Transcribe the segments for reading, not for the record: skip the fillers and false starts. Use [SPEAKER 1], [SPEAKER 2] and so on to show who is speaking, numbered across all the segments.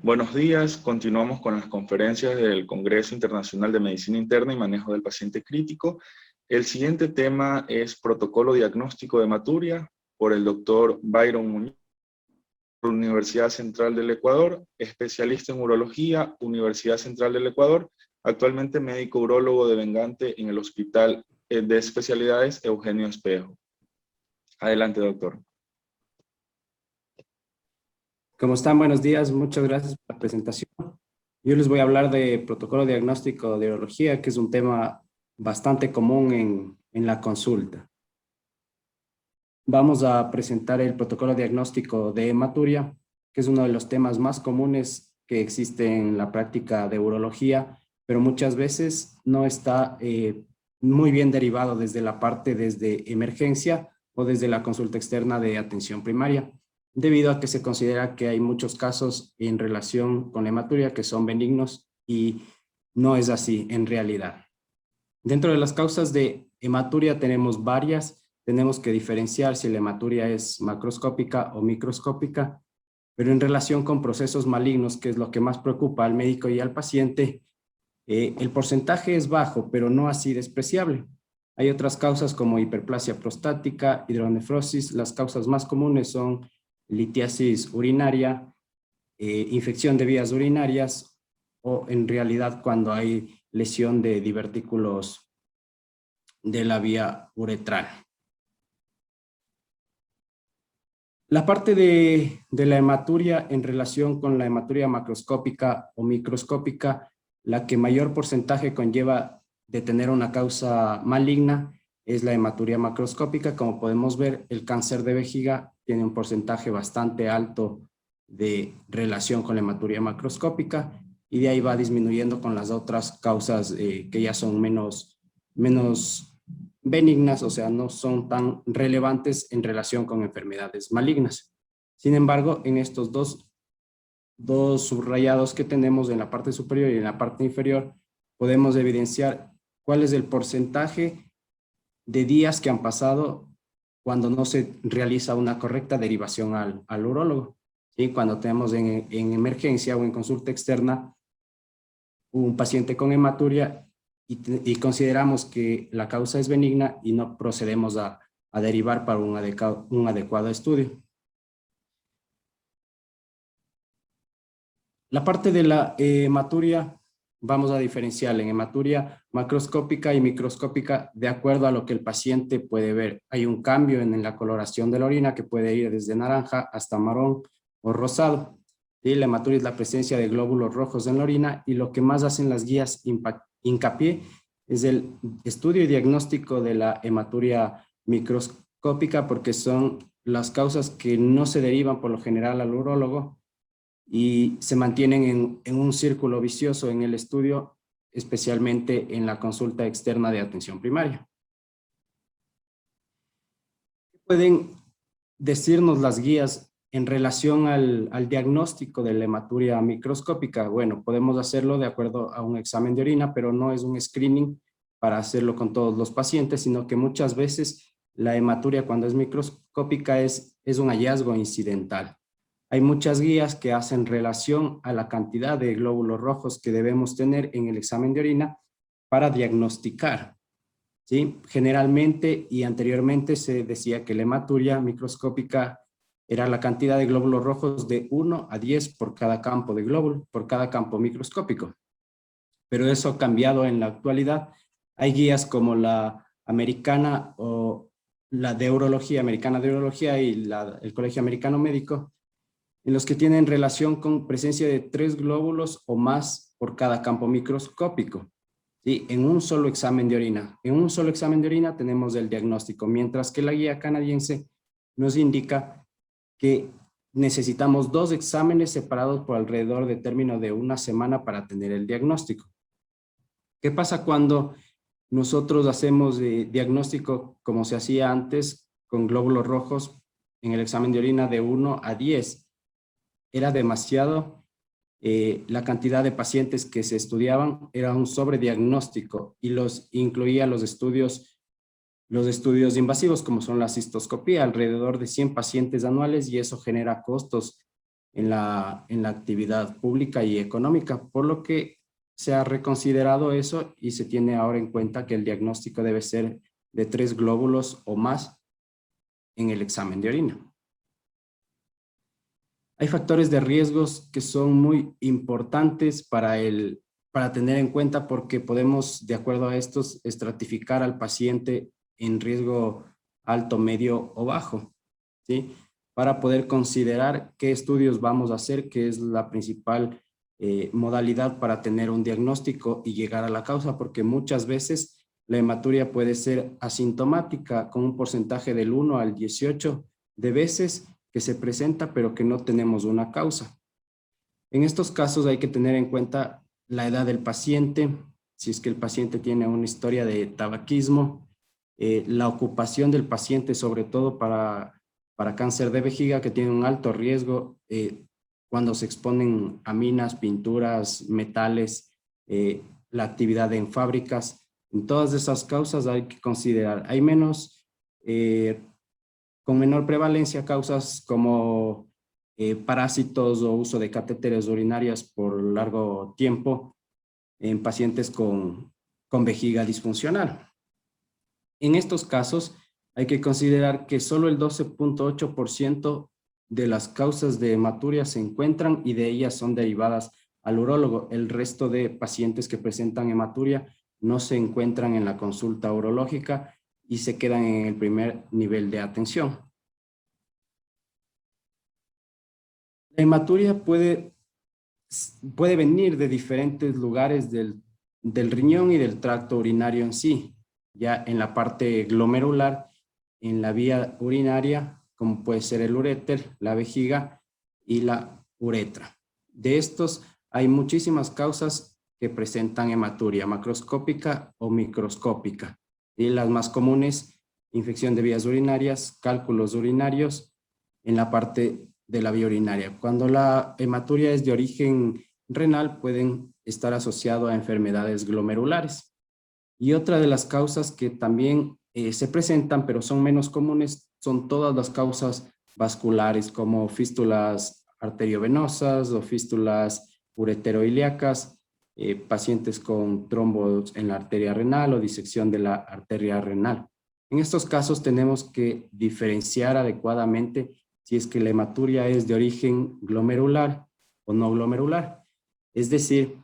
[SPEAKER 1] Buenos días, continuamos con las conferencias del Congreso Internacional de Medicina Interna y Manejo del Paciente Crítico. El siguiente tema es Protocolo Diagnóstico de Hematuria por el doctor Byron Muñoz, Universidad Central del Ecuador, especialista en urología, Universidad Central del Ecuador, actualmente médico urólogo devengante en el Hospital de Especialidades Eugenio Espejo. Adelante, doctor.
[SPEAKER 2] ¿Cómo están? Buenos días. Muchas gracias por la presentación. Yo les voy a hablar de protocolo diagnóstico de urología, que es un tema bastante común en la consulta. Vamos a presentar el protocolo diagnóstico de hematuria, que es uno de los temas más comunes que existe en la práctica de urología, pero muchas veces no está muy bien derivado desde emergencia o desde la consulta externa de atención primaria, debido a que se considera que hay muchos casos en relación con la hematuria que son benignos y no es así en realidad. Dentro de las causas de hematuria tenemos varias. Tenemos que diferenciar si la hematuria es macroscópica o microscópica, pero en relación con procesos malignos, que es lo que más preocupa al médico y al paciente, el porcentaje es bajo, pero no así despreciable. Hay otras causas como hiperplasia prostática, hidronefrosis. Las causas más comunes son litiasis urinaria, infección de vías urinarias o en realidad cuando hay lesión de divertículos de la vía uretral. La parte de la hematuria en relación con la hematuria macroscópica o microscópica, la que mayor porcentaje conlleva de tener una causa maligna es la hematuria macroscópica. Como podemos ver, el cáncer de vejiga tiene un porcentaje bastante alto de relación con la hematuria macroscópica y de ahí va disminuyendo con las otras causas que ya son menos benignas, o sea, no son tan relevantes en relación con enfermedades malignas. Sin embargo, en estos dos subrayados que tenemos en la parte superior y en la parte inferior, podemos evidenciar cuál es el porcentaje de días que han pasado cuando no se realiza una correcta derivación al urólogo. ¿Sí? Cuando tenemos en emergencia o en consulta externa un paciente con hematuria y consideramos que la causa es benigna y no procedemos a derivar para un adecuado estudio. La parte de la hematuria vamos a diferenciar en hematuria macroscópica y microscópica de acuerdo a lo que el paciente puede ver. Hay un cambio en la coloración de la orina que puede ir desde naranja hasta marrón o rosado. ¿Sí? La hematuria es la presencia de glóbulos rojos en la orina y lo que más hacen las guías hincapié es el estudio y diagnóstico de la hematuria microscópica, porque son las causas que no se derivan por lo general al urólogo y se mantienen en un círculo vicioso en el estudio, especialmente en la consulta externa de atención primaria. ¿Pueden decirnos las guías en relación al diagnóstico de la hematuria microscópica? Bueno, podemos hacerlo de acuerdo a un examen de orina, pero no es un screening para hacerlo con todos los pacientes, sino que muchas veces la hematuria cuando es microscópica es un hallazgo incidental. Hay muchas guías que hacen relación a la cantidad de glóbulos rojos que debemos tener en el examen de orina para diagnosticar. ¿Sí? Generalmente y anteriormente se decía que la hematuria microscópica era la cantidad de glóbulos rojos de 1 a 10 por cada campo de glóbulo, por cada campo microscópico. Pero eso ha cambiado en la actualidad. Hay guías como la americana o la de urología, americana de urología y el Colegio Americano Médico, en los que tienen relación con presencia de 3 glóbulos o más por cada campo microscópico. ¿Sí? En un solo examen de orina. En un solo examen de orina tenemos el diagnóstico, mientras que la guía canadiense nos indica que necesitamos 2 exámenes separados por alrededor de término de 1 semana para tener el diagnóstico. ¿Qué pasa cuando nosotros hacemos diagnóstico como se hacía antes con glóbulos rojos en el examen de orina de 1 a 10? Era demasiado. La cantidad de pacientes que se estudiaban era un sobrediagnóstico y incluía los estudios invasivos como son la cistoscopía, alrededor de 100 pacientes anuales, y eso genera costos en la actividad pública y económica, por lo que se ha reconsiderado eso y se tiene ahora en cuenta que el diagnóstico debe ser de 3 glóbulos o más en el examen de orina. Hay factores de riesgos que son muy importantes para tener en cuenta porque podemos, de acuerdo a estos, estratificar al paciente en riesgo alto, medio o bajo, ¿sí? Para poder considerar qué estudios vamos a hacer, que es la principal modalidad para tener un diagnóstico y llegar a la causa, porque muchas veces la hematuria puede ser asintomática con un porcentaje del 1 al 18 de veces que se presenta, pero que no tenemos una causa. En estos casos hay que tener en cuenta la edad del paciente, si es que el paciente tiene una historia de tabaquismo, la ocupación del paciente, sobre todo para cáncer de vejiga, que tiene un alto riesgo cuando se exponen a minas, pinturas, metales, la actividad en fábricas. En todas esas causas hay que considerar. Hay menos, con menor prevalencia, causas como parásitos o uso de catéteres urinarios por largo tiempo en pacientes con vejiga disfuncional. En estos casos hay que considerar que solo el 12.8% de las causas de hematuria se encuentran y de ellas son derivadas al urólogo. El resto de pacientes que presentan hematuria no se encuentran en la consulta urológica y se quedan en el primer nivel de atención. La hematuria puede venir de diferentes lugares del riñón y del tracto urinario en sí, ya en la parte glomerular, en la vía urinaria, como puede ser el uréter, la vejiga y la uretra. De estos hay muchísimas causas que presentan hematuria macroscópica o microscópica. Y las más comunes, infección de vías urinarias, cálculos urinarios en la parte de la vía urinaria. Cuando la hematuria es de origen renal, pueden estar asociados a enfermedades glomerulares. Y otra de las causas que también se presentan, pero son menos comunes, son todas las causas vasculares, como fístulas arteriovenosas o fístulas ureteroilíacas, pacientes con trombos en la arteria renal o disección de la arteria renal. En estos casos tenemos que diferenciar adecuadamente si es que la hematuria es de origen glomerular o no glomerular. Es decir,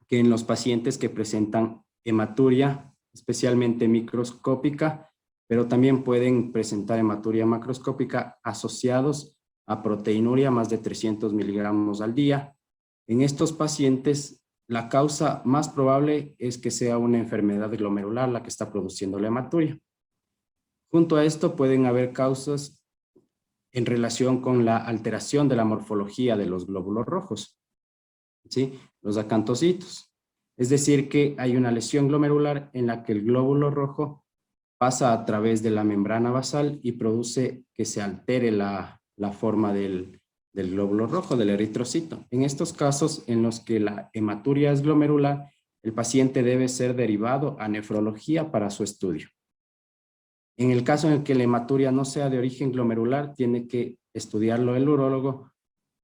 [SPEAKER 2] que en los pacientes que presentan hematuria, especialmente microscópica, pero también pueden presentar hematuria macroscópica asociados a proteinuria más de 300 miligramos al día. En estos pacientes, la causa más probable es que sea una enfermedad glomerular la que está produciendo la hematuria. Junto a esto pueden haber causas en relación con la alteración de la morfología de los glóbulos rojos, ¿sí? Los acantocitos. Es decir, que hay una lesión glomerular en la que el glóbulo rojo pasa a través de la membrana basal y produce que se altere la forma del glóbulo rojo, del eritrocito. En estos casos en los que la hematuria es glomerular, el paciente debe ser derivado a nefrología para su estudio. En el caso en el que la hematuria no sea de origen glomerular, tiene que estudiarlo el urólogo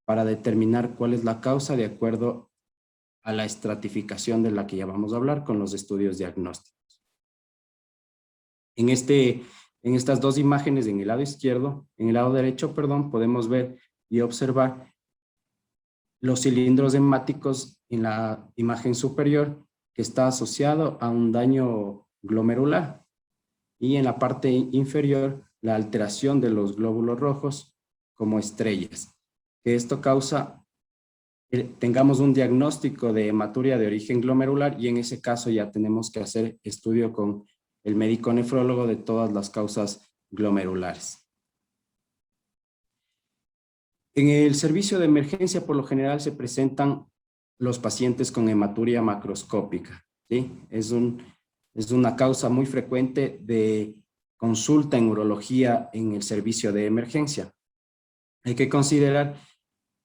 [SPEAKER 2] para determinar cuál es la causa de acuerdo a la estratificación de la que ya vamos a hablar con los estudios diagnósticos. En estas dos imágenes, en el lado izquierdo, en el lado derecho, perdón, podemos ver y observar los cilindros hemáticos en la imagen superior que está asociado a un daño glomerular. Y en la parte inferior, la alteración de los glóbulos rojos como estrellas, que esto causa que tengamos un diagnóstico de hematuria de origen glomerular y en ese caso ya tenemos que hacer estudio con el médico nefrólogo de todas las causas glomerulares. En el servicio de emergencia por lo general se presentan los pacientes con hematuria macroscópica, ¿sí? Es una causa muy frecuente de consulta en urología en el servicio de emergencia. Hay que considerar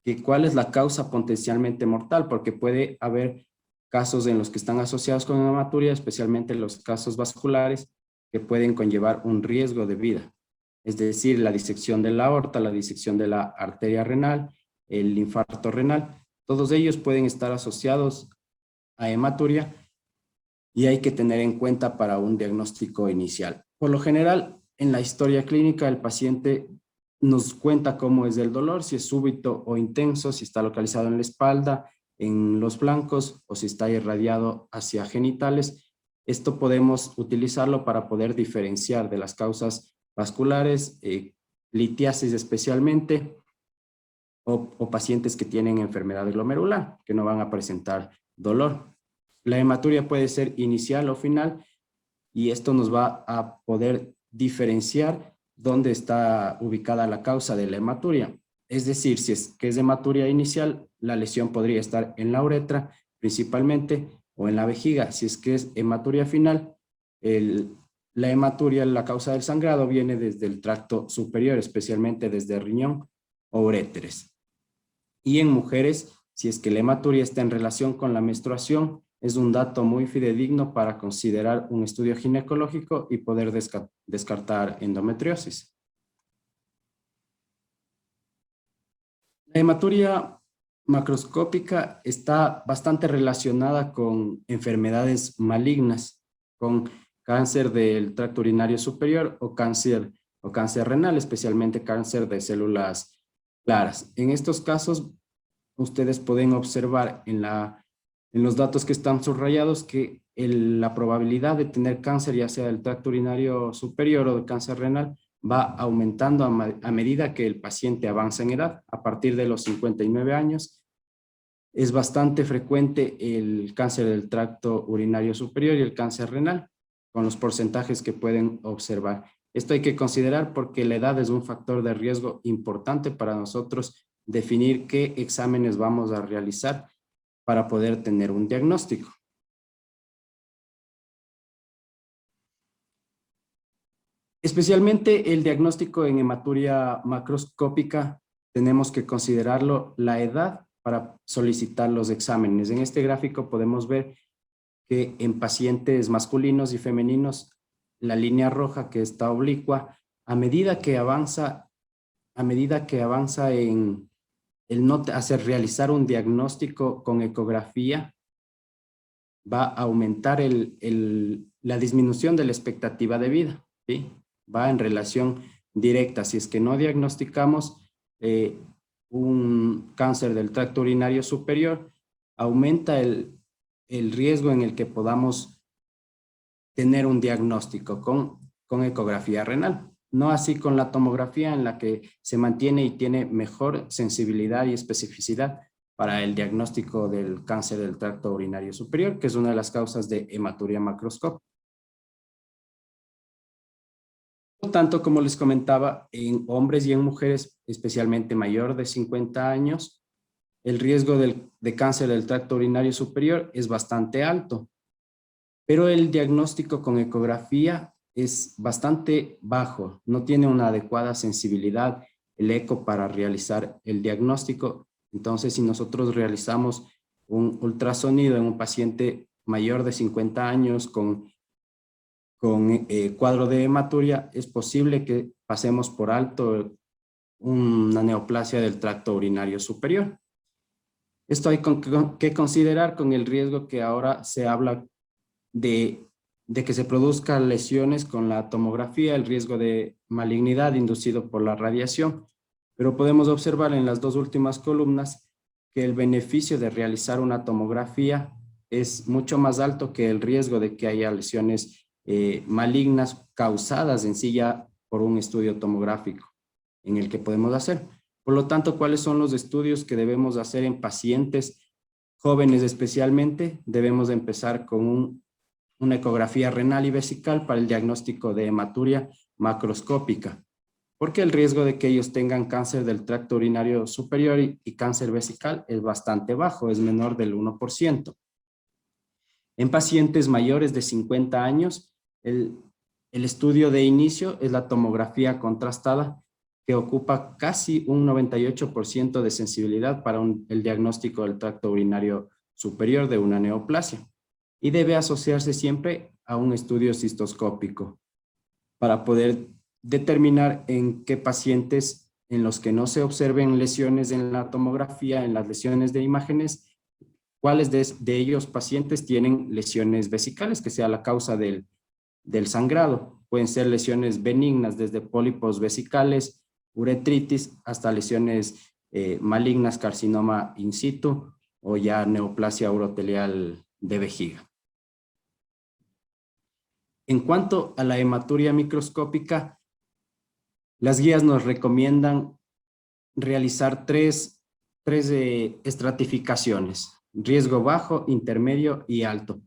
[SPEAKER 2] que cuál es la causa potencialmente mortal, porque puede haber casos en los que están asociados con hematuria, especialmente los casos vasculares, que pueden conllevar un riesgo de vida. Es decir, la disección de la aorta, la disección de la arteria renal el infarto renal. Todos ellos pueden estar asociados a hematuria y hay que tener en cuenta para un diagnóstico inicial. Por lo general, en la historia clínica, el paciente nos cuenta cómo es el dolor, si es súbito o intenso, si está localizado en la espalda, en los flancos o si está irradiado hacia genitales. Esto podemos utilizarlo para poder diferenciar de las causas vasculares, litiasis especialmente, o pacientes que tienen enfermedad glomerular, que no van a presentar dolor. La hematuria puede ser inicial o final y esto nos va a poder diferenciar dónde está ubicada la causa de la hematuria. Es decir, si es que es hematuria inicial, la lesión podría estar en la uretra principalmente o en la vejiga. Si es que es hematuria final, la hematuria, la causa del sangrado, viene desde el tracto superior, especialmente desde el riñón o uréteres. Y en mujeres, si es que la hematuria está en relación con la menstruación, es un dato muy fidedigno para considerar un estudio ginecológico y poder descartar endometriosis. La hematuria macroscópica está bastante relacionada con enfermedades malignas, con cáncer del tracto urinario superior o cáncer renal, especialmente cáncer de células claras. En estos casos, ustedes pueden observar en los datos que están subrayados que la probabilidad de tener cáncer, ya sea del tracto urinario superior o del cáncer renal, va aumentando a medida que el paciente avanza en edad. A partir de los 59 años, es bastante frecuente el cáncer del tracto urinario superior y el cáncer renal, con los porcentajes que pueden observar. Esto hay que considerar porque la edad es un factor de riesgo importante para nosotros definir qué exámenes vamos a realizar para poder tener un diagnóstico. Especialmente el diagnóstico en hematuria macroscópica, tenemos que considerarlo la edad para solicitar los exámenes. En este gráfico podemos ver que en pacientes masculinos y femeninos, la línea roja que está oblicua, a medida que avanza en el no realizar un diagnóstico con ecografía, va a aumentar la disminución de la expectativa de vida, ¿sí? Va en relación directa. Si es que no diagnosticamos un cáncer del tracto urinario superior, aumenta el riesgo en el que podamos tener un diagnóstico con ecografía renal. No así con la tomografía, en la que se mantiene y tiene mejor sensibilidad y especificidad para el diagnóstico del cáncer del tracto urinario superior, que es una de las causas de hematuria macroscópica. Por lo tanto, como les comentaba, en hombres y en mujeres, especialmente mayor de 50 años, el riesgo de cáncer del tracto urinario superior es bastante alto, pero el diagnóstico con ecografía es bastante bajo, no tiene una adecuada sensibilidad el eco para realizar el diagnóstico. Entonces, si nosotros realizamos un ultrasonido en un paciente mayor de 50 años con cuadro de hematuria, es posible que pasemos por alto una neoplasia del tracto urinario superior. Esto hay que considerar con el riesgo que ahora se habla de que se produzcan lesiones con la tomografía, el riesgo de malignidad inducido por la radiación. Pero podemos observar en las dos últimas columnas que el beneficio de realizar una tomografía es mucho más alto que el riesgo de que haya lesiones malignas causadas en sí ya por un estudio tomográfico en el que podemos hacer. Por lo tanto, ¿cuáles son los estudios que debemos hacer en pacientes jóvenes especialmente? Debemos empezar con una ecografía renal y vesical para el diagnóstico de hematuria macroscópica, porque el riesgo de que ellos tengan cáncer del tracto urinario superior y cáncer vesical es bastante bajo, es menor del 1%. En pacientes mayores de 50 años, el estudio de inicio es la tomografía contrastada, que ocupa casi un 98% de sensibilidad para el diagnóstico del tracto urinario superior de una neoplasia, y debe asociarse siempre a un estudio cistoscópico para poder determinar en qué pacientes en los que no se observen lesiones en la tomografía, en las lesiones de imágenes, cuáles de ellos pacientes tienen lesiones vesicales, que sea la causa del sangrado. Pueden ser lesiones benignas, desde pólipos vesicales, uretritis, hasta lesiones malignas, carcinoma in situ o ya neoplasia urotelial de vejiga. En cuanto a la hematuria microscópica, las guías nos recomiendan realizar tres estratificaciones: riesgo bajo, intermedio y alto,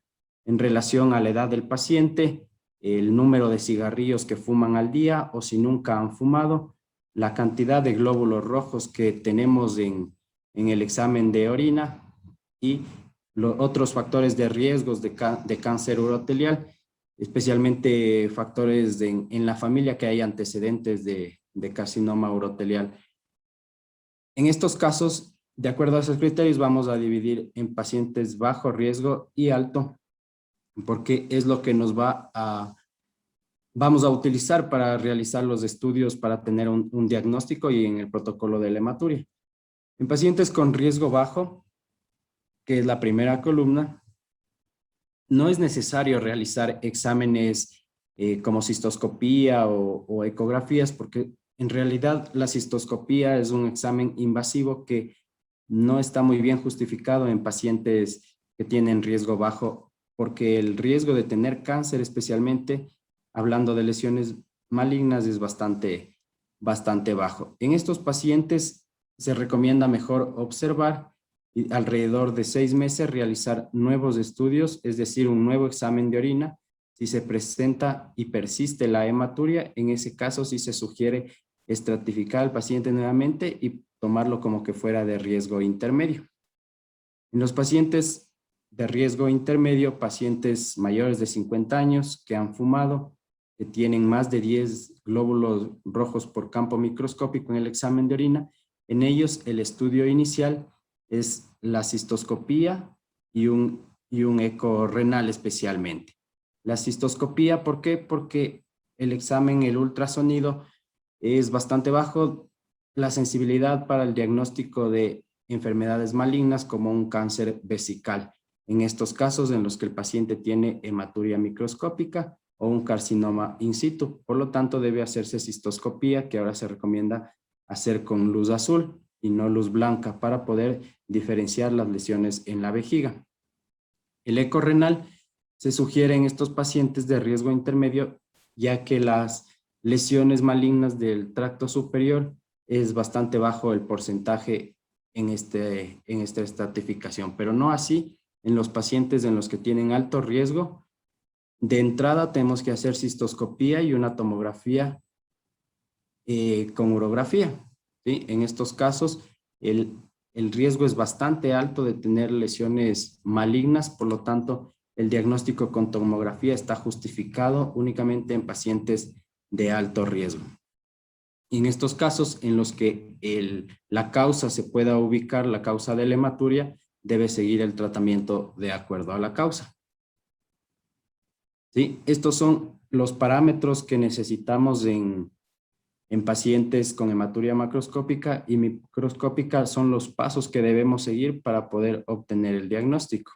[SPEAKER 2] en relación a la edad del paciente, el número de cigarrillos que fuman al día o si nunca han fumado, la cantidad de glóbulos rojos que tenemos en el examen de orina y los otros factores de riesgos de cáncer urotelial, especialmente factores en la familia que hay antecedentes de carcinoma urotelial. En estos casos, de acuerdo a esos criterios, vamos a dividir en pacientes bajo riesgo y alto, porque es lo que vamos a utilizar para realizar los estudios para tener un diagnóstico y en el protocolo de la hematuria. En pacientes con riesgo bajo, que es la primera columna, no es necesario realizar exámenes como cistoscopía o ecografías, porque en realidad la cistoscopía es un examen invasivo que no está muy bien justificado en pacientes que tienen riesgo bajo, porque el riesgo de tener cáncer, especialmente hablando de lesiones malignas, es bastante bajo. En estos pacientes se recomienda mejor observar y alrededor de 6 meses realizar nuevos estudios, es decir, un nuevo examen de orina. Si se presenta y persiste la hematuria, en ese caso sí se sugiere estratificar al paciente nuevamente y tomarlo como que fuera de riesgo intermedio. En los pacientes de riesgo intermedio, pacientes mayores de 50 años que han fumado, que tienen más de 10 glóbulos rojos por campo microscópico en el examen de orina, en ellos el estudio inicial es la cistoscopía y un eco renal especialmente. La cistoscopía, ¿por qué? Porque el examen, el ultrasonido, es bastante bajo la sensibilidad para el diagnóstico de enfermedades malignas como un cáncer vesical. En estos casos en los que el paciente tiene hematuria microscópica o un carcinoma in situ. Por lo tanto, debe hacerse cistoscopía, que ahora se recomienda hacer con luz azul y no luz blanca, para poder diferenciar las lesiones en la vejiga. El eco renal se sugiere en estos pacientes de riesgo intermedio, ya que las lesiones malignas del tracto superior es bastante bajo el porcentaje en esta estratificación, pero no así en los pacientes en los que tienen alto riesgo. De entrada tenemos que hacer cistoscopía y una tomografía con urografía, ¿sí? En estos casos el riesgo es bastante alto de tener lesiones malignas, por lo tanto el diagnóstico con tomografía está justificado únicamente en pacientes de alto riesgo. En estos casos en los que la causa se pueda ubicar, la causa de la hematuria, debe seguir el tratamiento de acuerdo a la causa. ¿Sí? Estos son los parámetros que necesitamos en pacientes con hematuria macroscópica y microscópica. Son los pasos que debemos seguir para poder obtener el diagnóstico.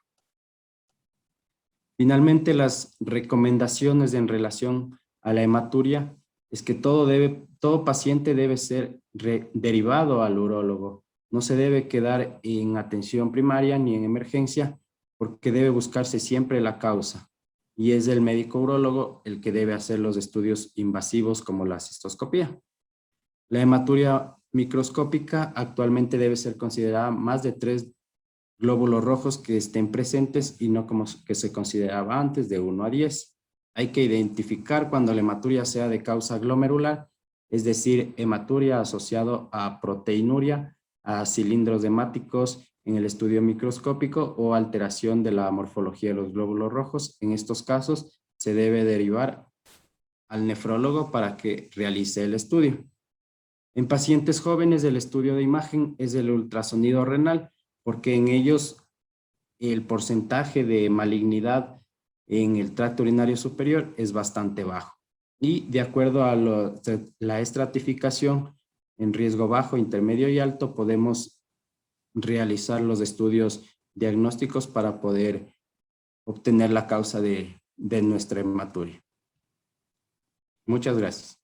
[SPEAKER 2] Finalmente, las recomendaciones en relación a la hematuria es que todo paciente debe ser derivado al urólogo. No se debe quedar en atención primaria ni en emergencia, porque debe buscarse siempre la causa. Y es el médico urólogo el que debe hacer los estudios invasivos como la cistoscopía. La hematuria microscópica actualmente debe ser considerada más de 3 glóbulos rojos que estén presentes y no como que se consideraba antes, de 1 a 10. Hay que identificar cuando la hematuria sea de causa glomerular, es decir, hematuria asociado a proteinuria, a cilindros hemáticos en el estudio microscópico o alteración de la morfología de los glóbulos rojos. En estos casos se debe derivar al nefrólogo para que realice el estudio. En pacientes jóvenes, el estudio de imagen es el ultrasonido renal, porque en ellos el porcentaje de malignidad en el tracto urinario superior es bastante bajo. Y de acuerdo a la estratificación, en riesgo bajo, intermedio y alto, podemos realizar los estudios diagnósticos para poder obtener la causa de nuestra hematuria. Muchas gracias.